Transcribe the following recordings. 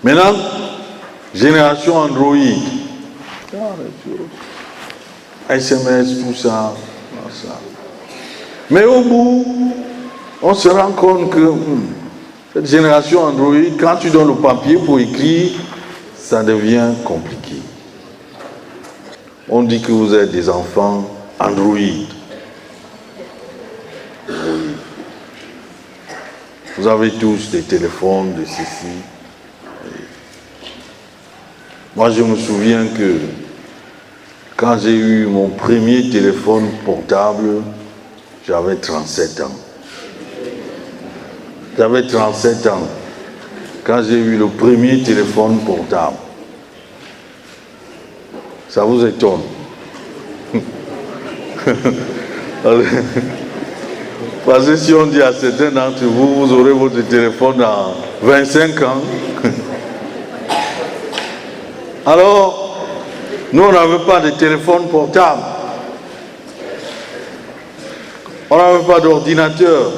Maintenant, génération Android. SMS, tout ça, ça. Mais au bout, on se rend compte que cette génération Android, quand tu donnes le papier pour écrire, ça devient compliqué. On dit que vous êtes des enfants Android. Vous avez tous des téléphones, de ceci. Moi, je me souviens que quand j'ai eu mon premier téléphone portable, j'avais 37 ans. J'avais 37 ans quand j'ai eu le premier téléphone portable. Ça vous étonne? Parce que si on dit à certains d'entre vous, vous aurez votre téléphone dans 25 ans. Alors, nous, on n'avait pas de téléphone portable. On n'avait pas d'ordinateur.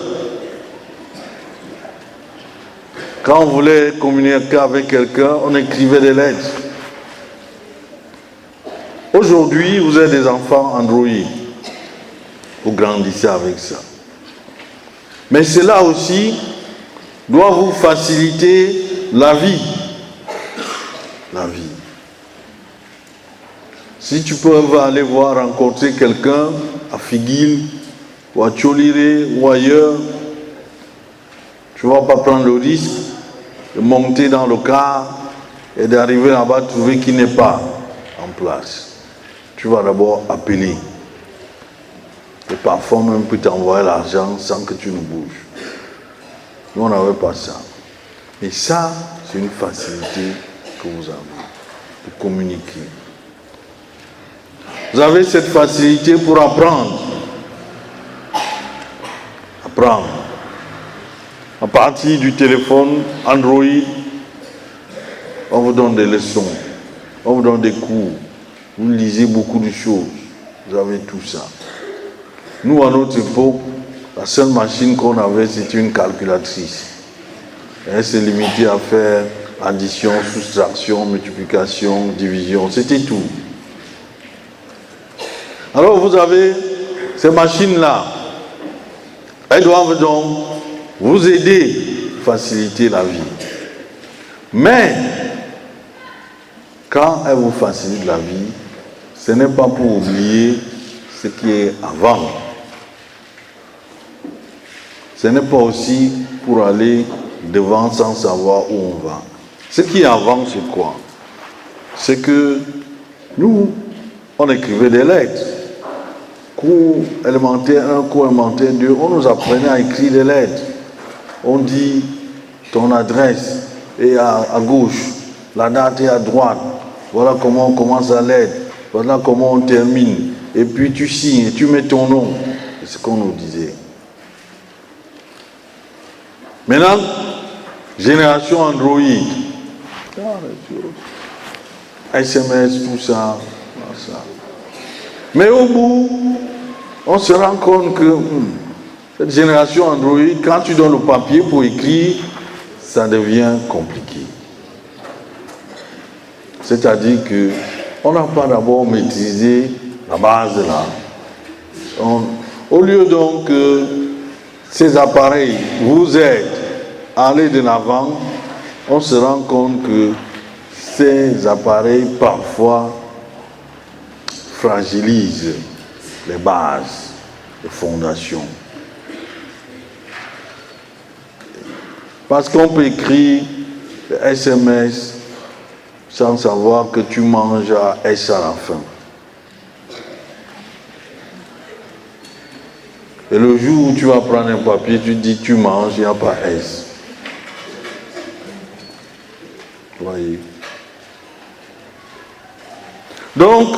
Quand on voulait communiquer avec quelqu'un, on écrivait des lettres. Aujourd'hui, vous êtes des enfants Android. Vous grandissez avec ça. Mais cela aussi doit vous faciliter la vie. La vie. Si tu peux aller rencontrer quelqu'un à Figuil, ou à Tcholiré, ou ailleurs, tu ne vas pas prendre le risque de monter dans le car et d'arriver là-bas, trouver qu'il n'est pas en place. Tu vas d'abord appeler. Et parfois même peut t'envoyer l'argent sans que tu ne bouges. Nous, on n'avait pas ça. Et ça, c'est une facilité que vous avez pour communiquer. Vous avez cette facilité pour apprendre. Apprendre. À partir du téléphone Android, on vous donne des leçons, on vous donne des cours, vous lisez beaucoup de choses, vous avez tout ça. Nous, à notre époque, la seule machine qu'on avait, c'était une calculatrice. Elle s'est limitée à faire addition, soustraction, multiplication, division, c'était tout. Alors vous avez ces machines-là, elles doivent donc vous aider, faciliter la vie. Mais, quand elles vous facilitent la vie, ce n'est pas pour oublier ce qui est avant. Ce n'est pas aussi pour aller devant sans savoir où on va. Ce qui est avant, c'est quoi? C'est que nous, on écrivait des lettres. Cours élémentaire 1, cours élémentaire 2, on nous apprenait à écrire des lettres. On dit ton adresse est à gauche, la date est à droite. Voilà comment on commence la lettre, voilà comment on termine. Et puis tu signes, tu mets ton nom. C'est ce qu'on nous disait. Maintenant, génération Android. SMS, tout ça, ça. Mais au bout, on se rend compte que cette génération Android, quand tu donnes le papier pour écrire, ça devient compliqué. C'est-à-dire qu'on n'a pas d'abord maîtrisé la base là. Au lieu donc que ces appareils vous aident à aller de l'avant, on se rend compte que ces appareils parfois fragilisent les bases, les fondations. Parce qu'on peut écrire des SMS sans savoir que tu manges à S à la fin. Et le jour où tu vas prendre un papier, tu dis tu manges, il n'y a pas S. Vous voyez? Donc,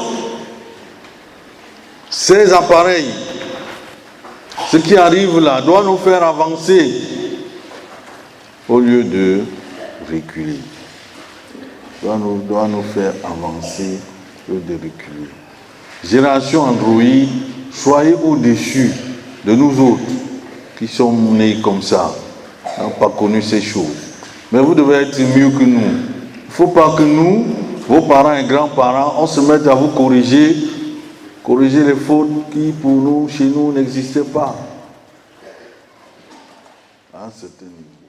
ces appareils, ce qui arrive là, doit nous faire avancer au lieu de reculer. Doit nous faire avancer au lieu de reculer. Génération Android, soyez au-dessus de nous autres qui sommes nés comme ça, n'ont pas connu ces choses. Mais vous devez être mieux que nous. ne faut pas que nous, vos parents et grands-parents, on se mette à vous corriger les fautes qui pour nous, chez nous, n'existaient pas. À un certain niveau.